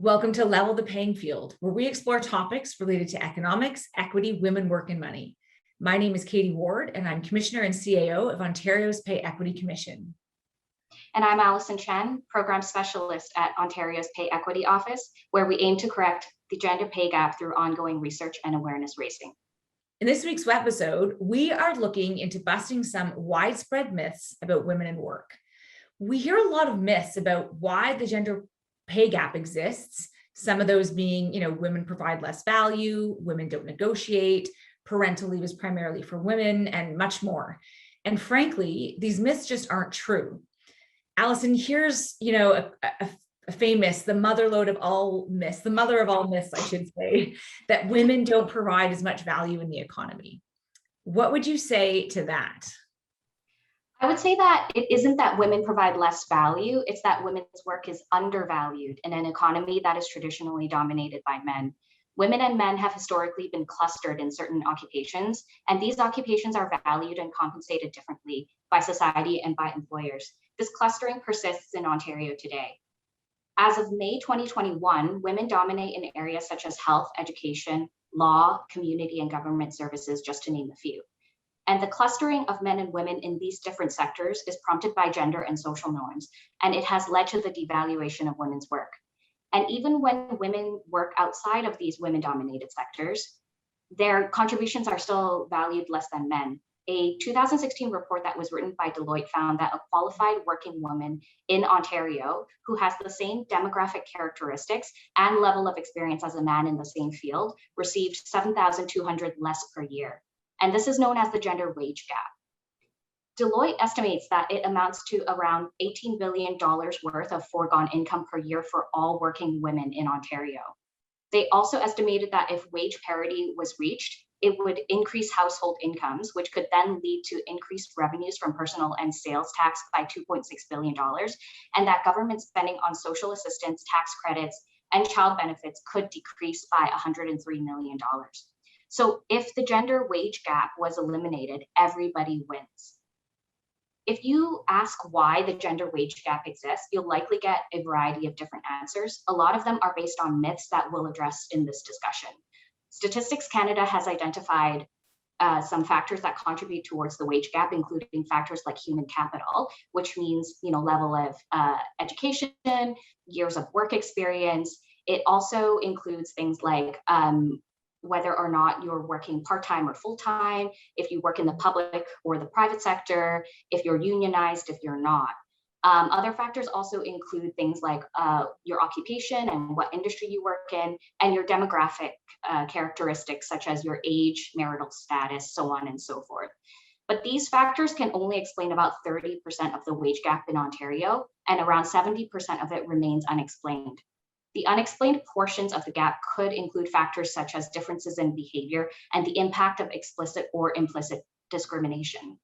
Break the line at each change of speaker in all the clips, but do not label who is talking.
Welcome to Level the Playing Field, where we explore topics related to economics, equity, women, work, and money. My name is Katie Ward, and I'm Commissioner and CAO of Ontario's Pay Equity Commission.
And I'm Allison Chen, Program Specialist at Ontario's Pay Equity Office, where we aim to correct the gender pay gap through ongoing research and awareness raising.
In this week's episode, we are looking into busting some widespread myths about women in work. We hear a lot of myths about why the gender pay gap exists. Some of those being, women provide less value, women don't negotiate, parental leave is primarily for women, and much more. And frankly, these myths just aren't true. Allison, here's, a famous, the mother of all myths, I should say, that women don't provide as much value in the economy. What would you say to that?
I would say that it isn't that women provide less value, it's that women's work is undervalued in an economy that is traditionally dominated by men. Women and men have historically been clustered in certain occupations, and these occupations are valued and compensated differently by society and by employers. This clustering persists in Ontario today. As of May 2021, women dominate in areas such as health, education, law, community, and government services, just to name a few. And the clustering of men and women in these different sectors is prompted by gender and social norms, and it has led to the devaluation of women's work. And even when women work outside of these women-dominated sectors, their contributions are still valued less than men. A 2016 report that was written by Deloitte found that a qualified working woman in Ontario who has the same demographic characteristics and level of experience as a man in the same field received $7,200 less per year. And this is known as the gender wage gap. Deloitte estimates that it amounts to around $18 billion worth of foregone income per year for all working women in Ontario. They also estimated that if wage parity was reached, it would increase household incomes, which could then lead to increased revenues from personal and sales tax by $2.6 billion, and that government spending on social assistance, tax credits, and child benefits could decrease by $103 million. So if the gender wage gap was eliminated, everybody wins. If you ask why the gender wage gap exists, you'll likely get a variety of different answers. A lot of them are based on myths that we'll address in this discussion. Statistics Canada has identified some factors that contribute towards the wage gap, including factors like human capital, which means level of education, years of work experience. It also includes things like whether or not you're working part-time or full-time, if you work in the public or the private sector, if you're unionized, if you're not. Other factors also include things like your occupation and what industry you work in, and your demographic characteristics such as your age, marital status, so on and so forth. But these factors can only explain about 30% of the wage gap in Ontario, and around 70% of it remains unexplained. The unexplained portions of the gap could include factors such as differences in behavior and the impact of explicit or implicit discrimination.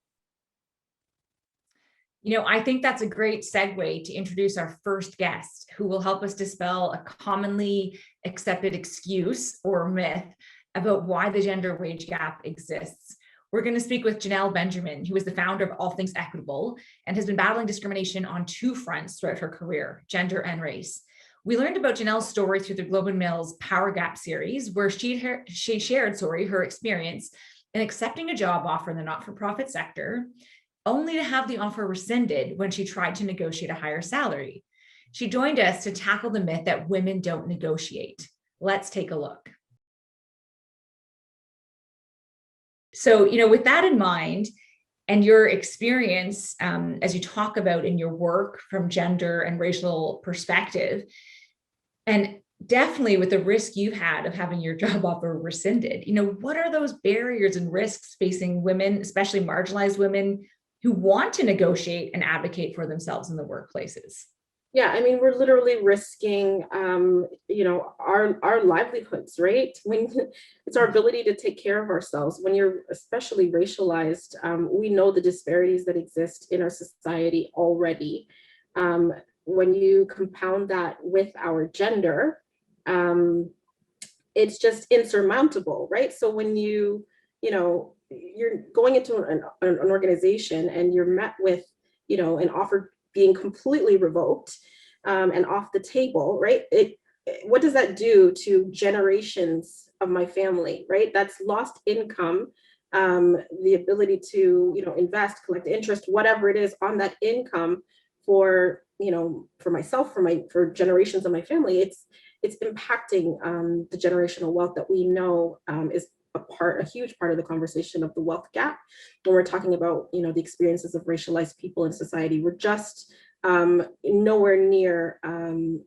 I think that's a great segue to introduce our first guest, who will help us dispel a commonly accepted excuse or myth about why the gender wage gap exists. We're going to speak with Janelle Benjamin, who is the founder of All Things Equitable and has been battling discrimination on two fronts throughout her career, gender and race. We learned about Janelle's story through the Globe and Mail's Power Gap series, where she shared her experience in accepting a job offer in the not-for-profit sector, only to have the offer rescinded when she tried to negotiate a higher salary. She joined us to tackle the myth that women don't negotiate. Let's take a look. So, with that in mind, and your experience, as you talk about in your work from gender and racial perspective, and definitely with the risk you've had of having your job offer rescinded, what are those barriers and risks facing women, especially marginalized women, who want to negotiate and advocate for themselves in the workplaces?
Yeah, we're literally risking, our livelihoods, right? When it's our ability to take care of ourselves. When you're especially racialized, we know the disparities that exist in our society already. When you compound that with our gender, it's just insurmountable, right? So when you're going into an organization and you're met with, an offer being completely revoked and off the table, right? what does that do to generations of my family, right? That's lost income, the ability to, invest, collect interest, whatever it is on that income for, for myself, for generations of my family. It's impacting the generational wealth that we know is a huge part of the conversation of the wealth gap. When we're talking about, the experiences of racialized people in society, we're just nowhere near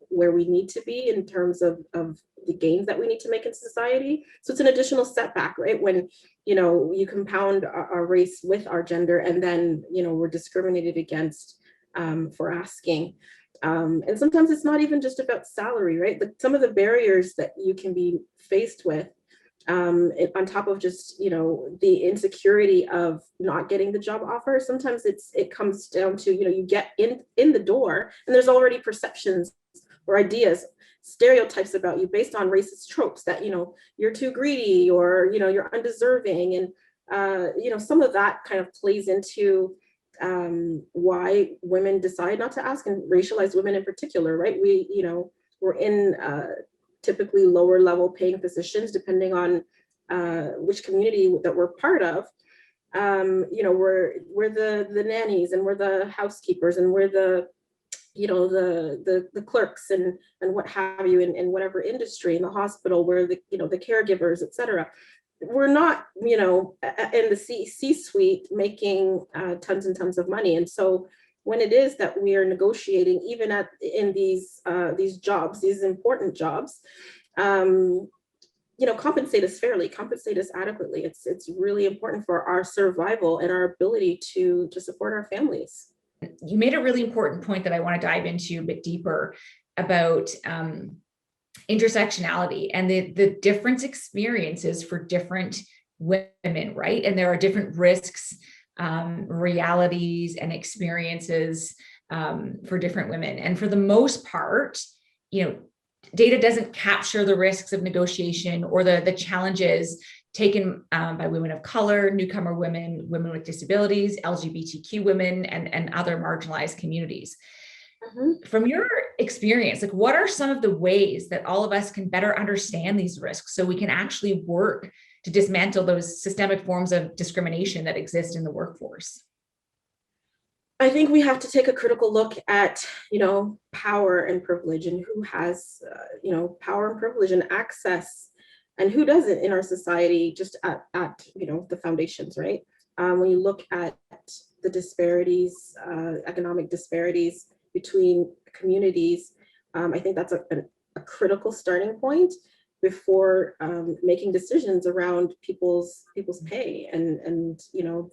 where we need to be in terms of the gains that we need to make in society. So it's an additional setback, right? When, you compound our race with our gender, and then, we're discriminated against for asking. And sometimes it's not even just about salary, right? But some of the barriers that you can be faced with, on top of just, the insecurity of not getting the job offer, sometimes it comes down to, you get in the door and there's already perceptions or ideas, stereotypes about you based on racist tropes that, you're too greedy, or, you're undeserving. And, some of that kind of plays into why women decide not to ask, and racialized women in particular, right? We're in typically lower level paying positions, depending on which community that we're part of. We're the nannies, and we're the housekeepers, and we're the clerks and what have you in whatever industry. In the hospital, we're the caregivers, etc. We're not in the C-suite making tons and tons of money. And so when it is that we are negotiating, even in these jobs, these important jobs, compensate us fairly, compensate us adequately. It's really important for our survival and our ability to support our families.
You made a really important point that I want to dive into a bit deeper about intersectionality and the different experiences for different women, right? And there are different risks, realities, and experiences for different women. And for the most part, data doesn't capture the risks of negotiation or the challenges taken by women of color, newcomer women, women with disabilities, LGBTQ women, and other marginalized communities. Mm-hmm. From your experience, what are some of the ways that all of us can better understand these risks so we can actually work to dismantle those systemic forms of discrimination that exist in the workforce?
I think we have to take a critical look at, power and privilege, and who has, power and privilege and access, and who doesn't in our society, just at the foundations, right? When you look at the disparities, economic disparities between communities, I think that's a critical starting point before making decisions around people's pay and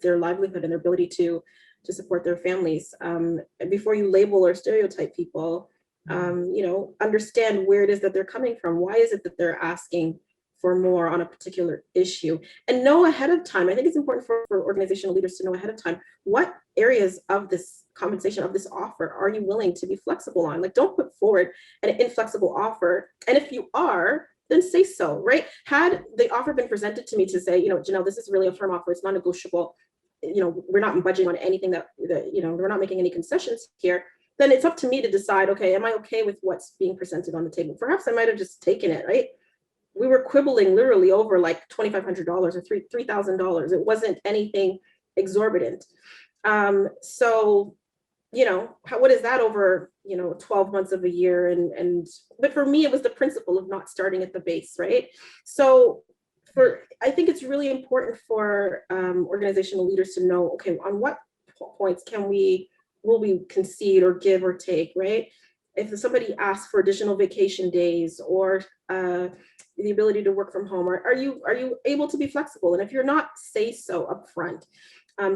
their livelihood and their ability to support their families. And before you label or stereotype people, understand where it is that they're coming from. Why is it that they're asking for more on a particular issue? And know ahead of time. I think it's important for organizational leaders to know ahead of time, what areas of this compensation, of this offer, are you willing to be flexible on? Don't put forward an inflexible offer. And if you are, then say so, right? Had the offer been presented to me to say, Janelle, this is really a firm offer, it's non-negotiable, we're not budging on anything that we're not making any concessions here, then it's up to me to decide, okay, am I okay with what's being presented on the table? Perhaps I might have just taken it, right? We were quibbling literally over $2,500 or $3,000. It wasn't anything exorbitant. So, what is that over, 12 months of a year? But for me, it was the principle of not starting at the base, right? So I think it's really important for organizational leaders to know, okay, on what points will we concede or give or take, right? If somebody asks for additional vacation days or the ability to work from home, are you able to be flexible? And if you're not, say so upfront,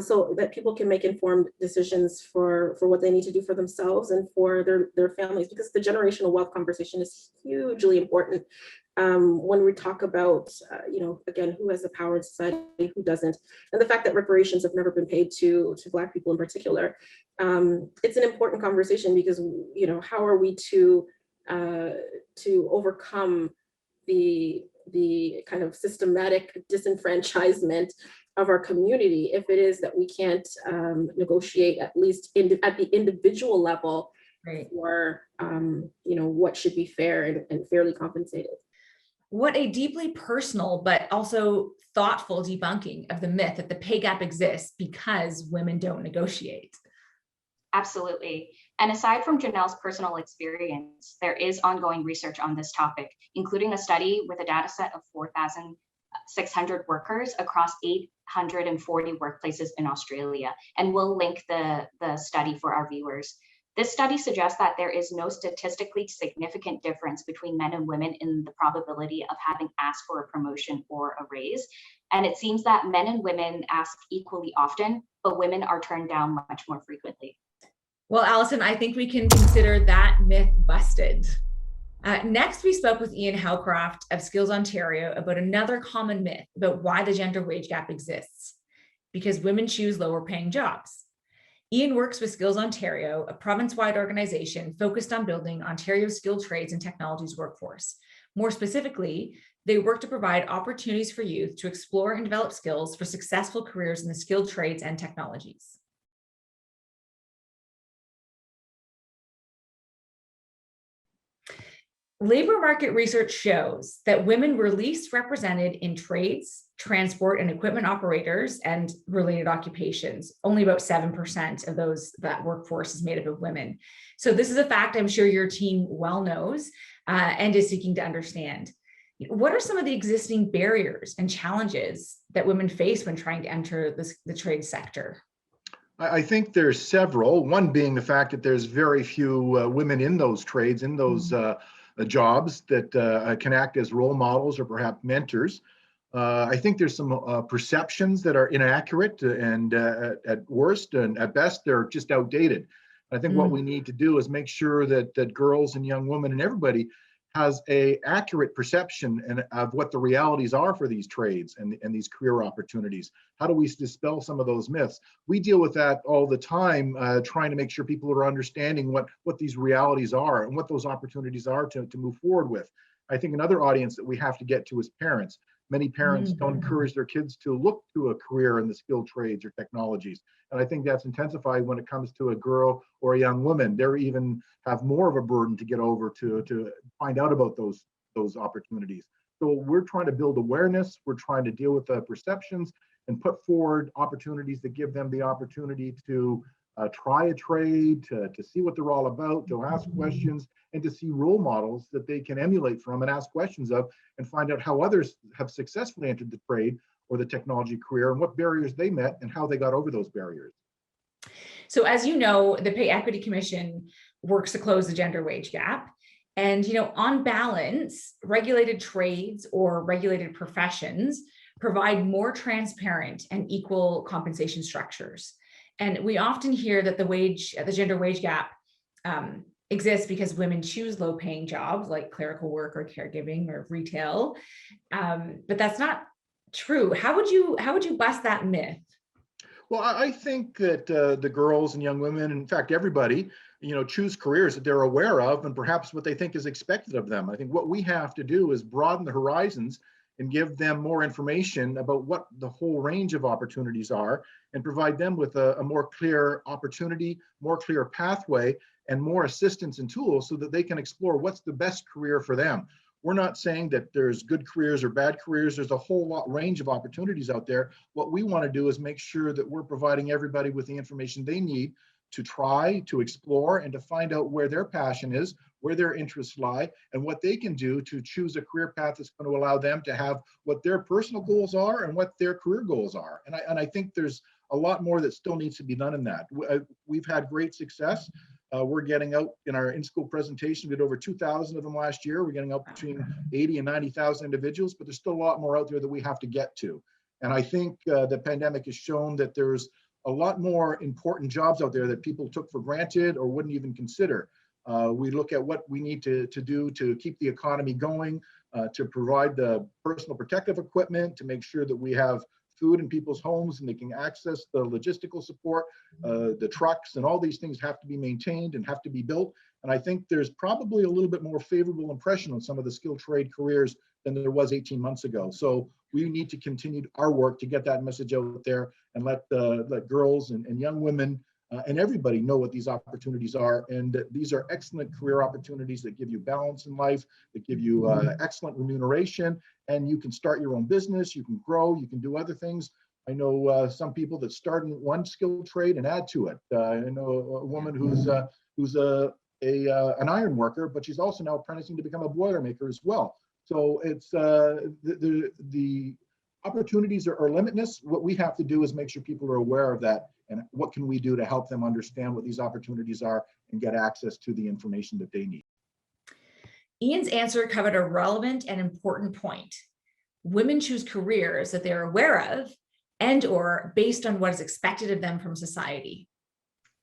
so that people can make informed decisions for what they need to do for themselves and for their families, because the generational wealth conversation is hugely important when we talk about, again, who has the power in society, who doesn't, and the fact that reparations have never been paid to Black people in particular. It's an important conversation because, how are we to overcome the kind of systematic disenfranchisement of our community if it is that we can't negotiate, at least at the individual level,
Right.
for what should be fair and fairly compensated.
What a deeply personal but also thoughtful debunking of the myth that the pay gap exists because women don't negotiate.
Absolutely. And aside from Janelle's personal experience, there is ongoing research on this topic, including a study with a data set of 4,600 workers across 840 workplaces in Australia. And we'll link the study for our viewers. This study suggests that there is no statistically significant difference between men and women in the probability of having asked for a promotion or a raise. And it seems that men and women ask equally often, but women are turned down much more frequently.
Well, Allison, I think we can consider that myth busted. Next, we spoke with Ian Howcroft of Skills Ontario about another common myth about why the gender wage gap exists, because women choose lower paying jobs. Ian works with Skills Ontario, a province-wide organization focused on building Ontario's skilled trades and technologies workforce. More specifically, they work to provide opportunities for youth to explore and develop skills for successful careers in the skilled trades and technologies. Labor market research shows that women were least represented in trades, transport and equipment operators, and related occupations. Only about 7% of that workforce is made up of women. So this is a fact I'm sure your team well knows and is seeking to understand. What are some of the existing barriers and challenges that women face when trying to enter the trade sector?
I think there's several, one being the fact that there's very few women in those trades, in those jobs that can act as role models or perhaps mentors. I think there's some perceptions that are inaccurate and at worst, and at best, they're just outdated. I think what we need to do is make sure that girls and young women and everybody has a accurate perception of what the realities are for these trades and these career opportunities. How do we dispel some of those myths? We deal with that all the time, trying to make sure people are understanding what these realities are and what those opportunities are to move forward with. I think another audience that we have to get to is parents. Many parents don't encourage their kids to look to a career in the skilled trades or technologies. And I think that's intensified when it comes to a girl or a young woman. They even have more of a burden to get over to find out about those opportunities. So we're trying to build awareness. We're trying to deal with the perceptions and put forward opportunities that give them the opportunity to try a trade, to see what they're all about, to ask questions, and to see role models that they can emulate from and ask questions of, and find out how others have successfully entered the trade or the technology career and what barriers they met and how they got over those barriers.
So as you know, the Pay Equity Commission works to close the gender wage gap. And, on balance, regulated trades or regulated professions provide more transparent and equal compensation structures. And we often hear that the gender wage gap exists because women choose low-paying jobs like clerical work or caregiving or retail, but that's not true. How would you bust that myth?
Well, I think that the girls and young women, in fact, everybody, choose careers that they're aware of and perhaps what they think is expected of them. I think what we have to do is broaden the horizons and give them more information about what the whole range of opportunities are and provide them with a more clear opportunity, more clear pathway, and more assistance and tools so that they can explore what's the best career for them. We're not saying that there's good careers or bad careers. There's a whole range of opportunities out there. What we want to do is make sure that we're providing everybody with the information they need to try, to explore, and to find out where their passion is, where their interests lie, and what they can do to choose a career path that's going to allow them to have what their personal goals are and what their career goals are. And I think there's a lot more that still needs to be done in that. We've had great success. We're getting out in our in-school presentation. We did over 2,000 of them last year. We're getting out between 80 and 90,000 individuals, but there's still a lot more out there that we have to get to. And I think the pandemic has shown that there's a lot more important jobs out there that people took for granted or wouldn't even consider. We look at what we need to do to keep the economy going, to provide the personal protective equipment, to make sure that we have food in people's homes and they can access the logistical support, the trucks, and all these things have to be maintained and have to be built. And I think there's probably a little bit more favorable impression on some of the skilled trade careers than there was 18 months ago. So we need to continue our work to get that message out there and let girls and young women and everybody know what these opportunities are. And these are excellent career opportunities that give you balance in life, that give you excellent remuneration, and you can start your own business, you can grow, you can do other things. I know some people that start in one skilled trade and add to it. I know a woman who's an iron worker, but she's also now apprenticing to become a boilermaker as well. So it's the opportunities are limitless. What we have to do is make sure people are aware of that, and what can we do to help them understand what these opportunities are and get access to the information that they need.
Ian's answer covered a relevant and important point. Women choose careers that they're aware of and or based on what is expected of them from society.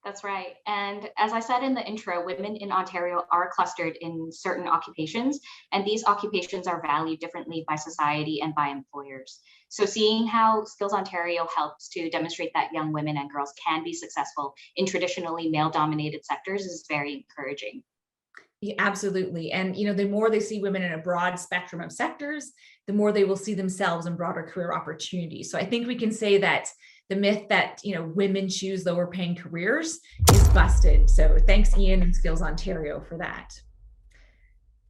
That's right. And as I said in the intro, women in Ontario are clustered in certain occupations, and these occupations are valued differently by society and by employers. So seeing how Skills Ontario helps to demonstrate that young women and girls can be successful in traditionally male-dominated sectors is very encouraging.
Yeah, absolutely. And, the more they see women in a broad spectrum of sectors, the more they will see themselves in broader career opportunities. So I think we can say that the myth that, women choose lower paying careers is busted. So thanks, Ian and Skills Ontario, for that.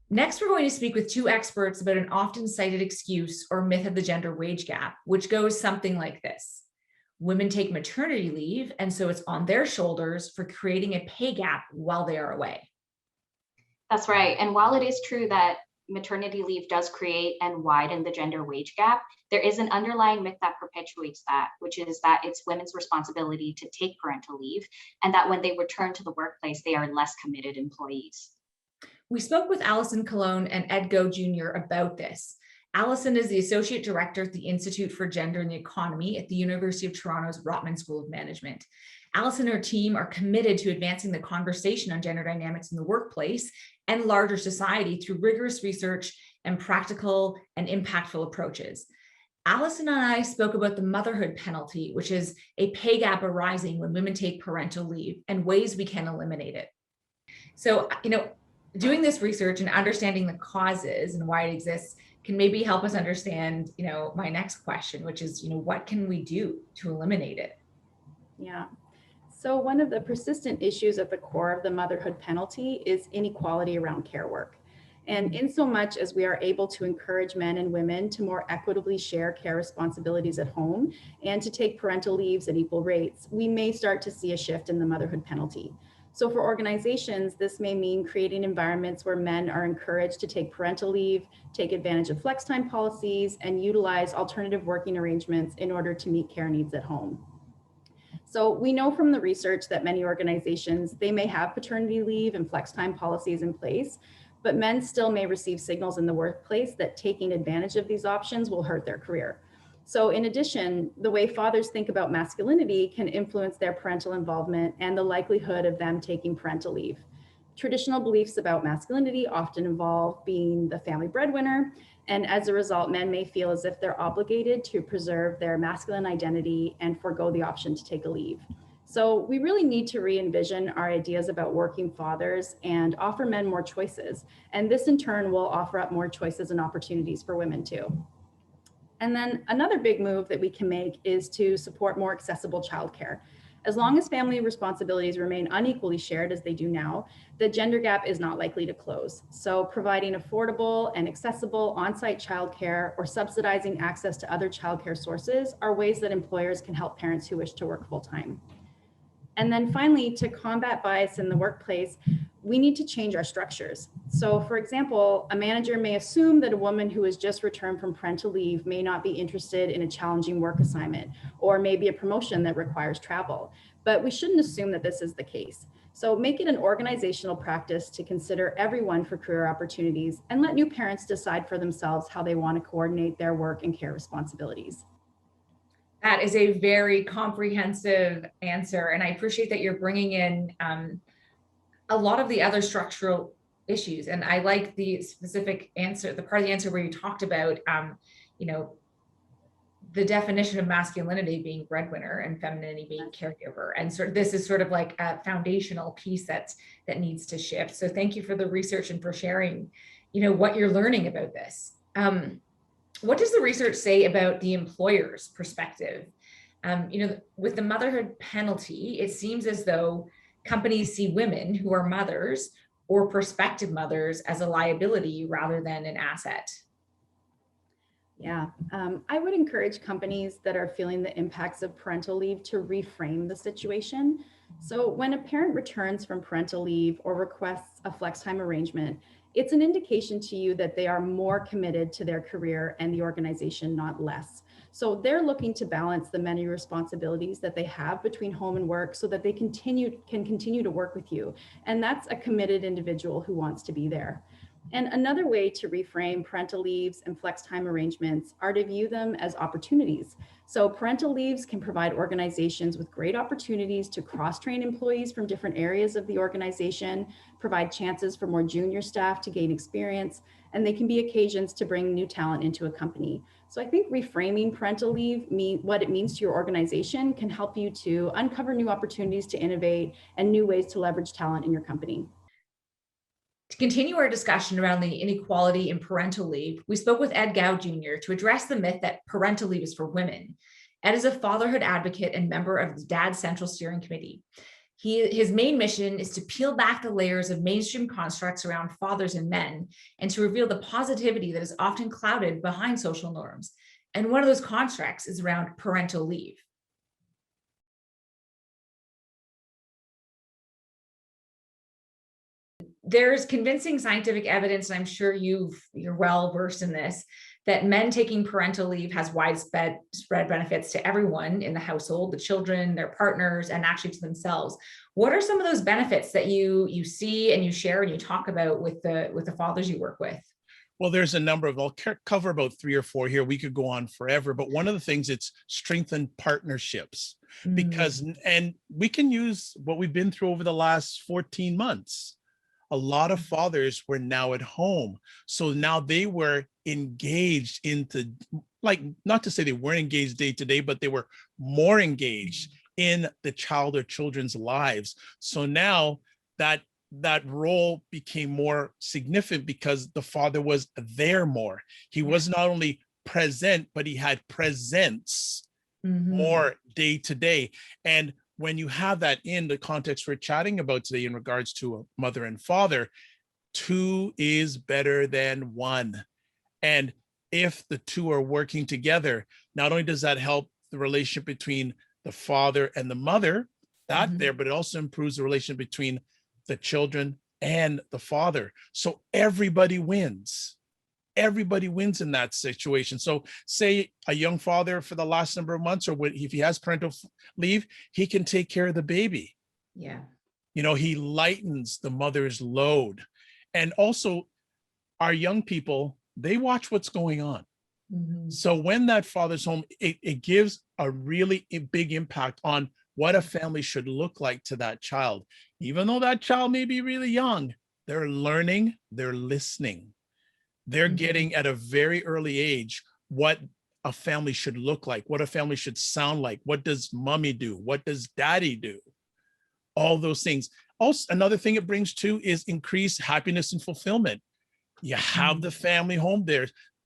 Next, we're going to speak with two experts about an often cited excuse or myth of the gender wage gap, which goes something like this. Women take maternity leave, and so it's on their shoulders for creating a pay gap while they are away.
That's right. And while it is true that maternity leave does create and widen the gender wage gap, there is an underlying myth that perpetuates that, which is that it's women's responsibility to take parental leave, and that when they return to the workplace, they are less committed employees.
We spoke with Allison Colon and Ed Go Jr. about this. Allison is the Associate Director at the Institute for Gender and the Economy at the University of Toronto's Rotman School of Management. Allison and her team are committed to advancing the conversation on gender dynamics in the workplace and larger society through rigorous research and practical and impactful approaches. Allison and I spoke about the motherhood penalty, which is a pay gap arising when women take parental leave, and ways we can eliminate it. So, doing this research and understanding the causes and why it exists can maybe help us understand, my next question, which is, what can we do to eliminate it?
Yeah. So one of the persistent issues at the core of the motherhood penalty is inequality around care work. And in so much as we are able to encourage men and women to more equitably share care responsibilities at home and to take parental leaves at equal rates, we may start to see a shift in the motherhood penalty. So for organizations, this may mean creating environments where men are encouraged to take parental leave, take advantage of flex time policies, and utilize alternative working arrangements in order to meet care needs at home. So we know from the research that many organizations, they may have paternity leave and flex time policies in place, but men still may receive signals in the workplace that taking advantage of these options will hurt their career. So in addition, the way fathers think about masculinity can influence their parental involvement and the likelihood of them taking parental leave. Traditional beliefs about masculinity often involve being the family breadwinner, and as a result, men may feel as if they're obligated to preserve their masculine identity and forego the option to take a leave. So we really need to re-envision our ideas about working fathers and offer men more choices. And this in turn will offer up more choices and opportunities for women too. And then another big move that we can make is to support more accessible childcare. As long as family responsibilities remain unequally shared as they do now, the gender gap is not likely to close. So providing affordable and accessible on-site childcare or subsidizing access to other childcare sources are ways that employers can help parents who wish to work full-time. And then finally, to combat bias in the workplace, we need to change our structures. So for example, a manager may assume that a woman who has just returned from parental leave may not be interested in a challenging work assignment, or maybe a promotion that requires travel. But we shouldn't assume that this is the case. So make it an organizational practice to consider everyone for career opportunities and let new parents decide for themselves how they want to coordinate their work and care responsibilities.
That is a very comprehensive answer. And I appreciate that you're bringing in a lot of the other structural issues. And I like the specific answer, the part of the answer where you talked about, the definition of masculinity being breadwinner and femininity being caregiver. And so this is sort of like a foundational piece that needs to shift. So thank you for the research and for sharing, what you're learning about this. What does the research say about the employer's perspective? With the motherhood penalty, it seems as though companies see women who are mothers or prospective mothers as a liability rather than an asset.
Yeah, I would encourage companies that are feeling the impacts of parental leave to reframe the situation. So when a parent returns from parental leave or requests a flex time arrangement, it's an indication to you that they are more committed to their career and the organization, not less. So they're looking to balance the many responsibilities that they have between home and work so that they can continue to work with you. And that's a committed individual who wants to be there. And another way to reframe parental leaves and flex time arrangements are to view them as opportunities. So parental leaves can provide organizations with great opportunities to cross-train employees from different areas of the organization, provide chances for more junior staff to gain experience, and they can be occasions to bring new talent into a company. So I think reframing parental leave, what it means to your organization, can help you to uncover new opportunities to innovate and new ways to leverage talent in your company.
To continue our discussion around the inequality in parental leave, we spoke with Ed Gow Jr. to address the myth that parental leave is for women. Ed is a fatherhood advocate and member of the Dad Central Steering Committee. His main mission is to peel back the layers of mainstream constructs around fathers and men and to reveal the positivity that is often clouded behind social norms. And one of those constructs is around parental leave. There's convincing scientific evidence, and I'm sure you're well versed in this, that men taking parental leave has widespread benefits to everyone in the household, the children, their partners, and actually to themselves. What are some of those benefits that you see and you share and you talk about with the fathers you work with?
Well, there's a number of, I'll cover about 3 or 4 here. We could go on forever, but one of the things, it's strengthened partnerships because, and we can use what we've been through over the last 14 months. A lot of fathers were now at home. So now they were engaged into, like, not to say they weren't engaged day to day, but they were more engaged in the child or children's lives. So now that role became more significant because the father was there more. He was not only present, but he had presence more day to day. And when you have that in the context we're chatting about today in regards to a mother and father, 2 is better than 1. And if the 2 are working together, not only does that help the relationship between the father and the mother, but it also improves the relationship between the children and the father. So everybody wins. Everybody wins in that situation. So say a young father for the last number of months, or if he has parental leave, he can take care of the baby.
Yeah.
He lightens the mother's load. And also our young people, they watch what's going on. So when that father's home, it gives a really big impact on what a family should look like to that child. Even though that child may be really young, they're learning, they're listening. They're getting at a very early age what a family should look like, what a family should sound like. What does mommy do? What does daddy do? All those things. Also, another thing it brings too is increased happiness and fulfillment. You have the family home.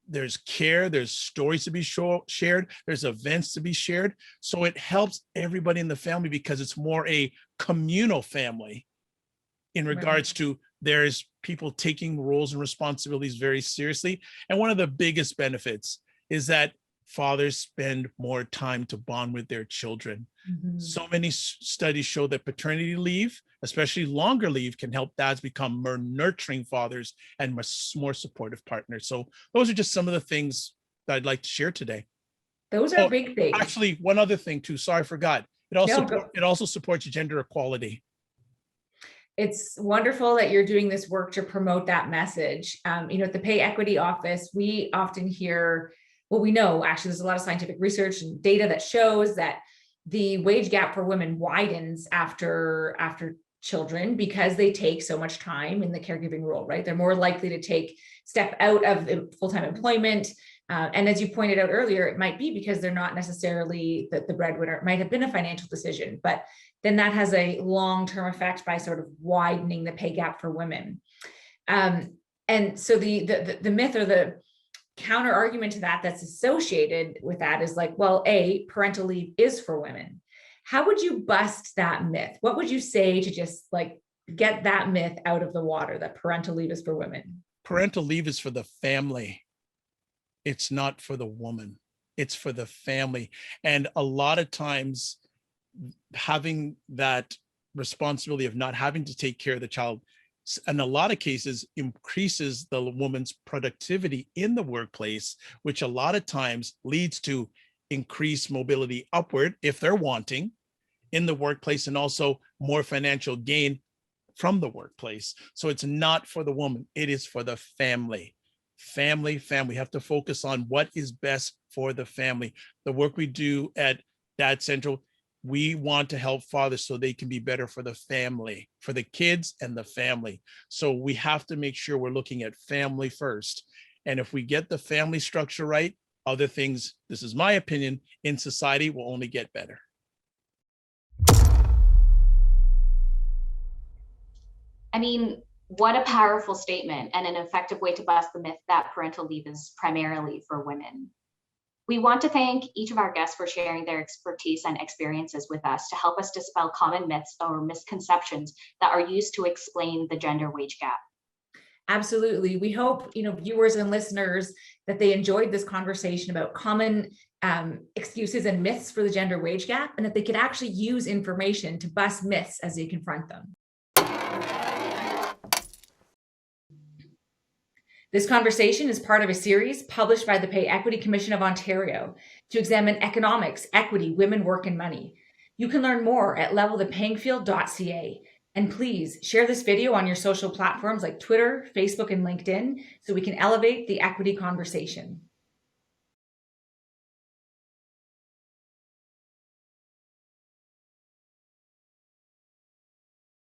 There's care, there's stories to be shared, there's events to be shared. So it helps everybody in the family because it's more a communal family in regards to there's people taking roles and responsibilities very seriously. And one of the biggest benefits is that fathers spend more time to bond with their children. So many studies show that paternity leave, especially longer leave, can help dads become more nurturing fathers and more supportive partners. So those are just some of the things that I'd like to share today.
Those are big things.
Actually, one other thing too, sorry, I forgot. It also supports gender equality.
It's wonderful that you're doing this work to promote that message. At the Pay Equity Office, we often hear, well, we know actually there's a lot of scientific research and data that shows that the wage gap for women widens after children because they take so much time in the caregiving role, right? They're more likely to step out of full-time employment. And as you pointed out earlier, it might be because they're not necessarily the breadwinner. It might have been a financial decision, but then that has a long-term effect by sort of widening the pay gap for women. And so the myth or counter argument to that that's associated with that is like, well, parental leave is for women. How would you bust that myth? What would you say to just like get that myth out of the water that parental leave is for women?
Parental leave is for the family. It's not for the woman. It's for the family. And a lot of times having that responsibility of not having to take care of the child, in a lot of cases, increases the woman's productivity in the workplace, which a lot of times leads to increased mobility upward if they're wanting in the workplace, and also more financial gain from the workplace. So it's not for the woman, it is for the family. Family. We have to focus on what is best for the family. The work we do at Dad Central, we want to help fathers so they can be better for the family, for the kids and the family. So we have to make sure we're looking at family first. And if we get the family structure right, other things, this is my opinion, in society will only get better.
I mean, what a powerful statement and an effective way to bust the myth that parental leave is primarily for women. We want to thank each of our guests for sharing their expertise and experiences with us to help us dispel common myths or misconceptions that are used to explain the gender wage gap.
Absolutely. We hope, viewers and listeners, that they enjoyed this conversation about common excuses and myths for the gender wage gap, and that they could actually use information to bust myths as they confront them. This conversation is part of a series published by the Pay Equity Commission of Ontario to examine economics, equity, women, work, and money. You can learn more at leveltheplayingfield.ca. And please share this video on your social platforms like Twitter, Facebook, and LinkedIn so we can elevate the equity conversation.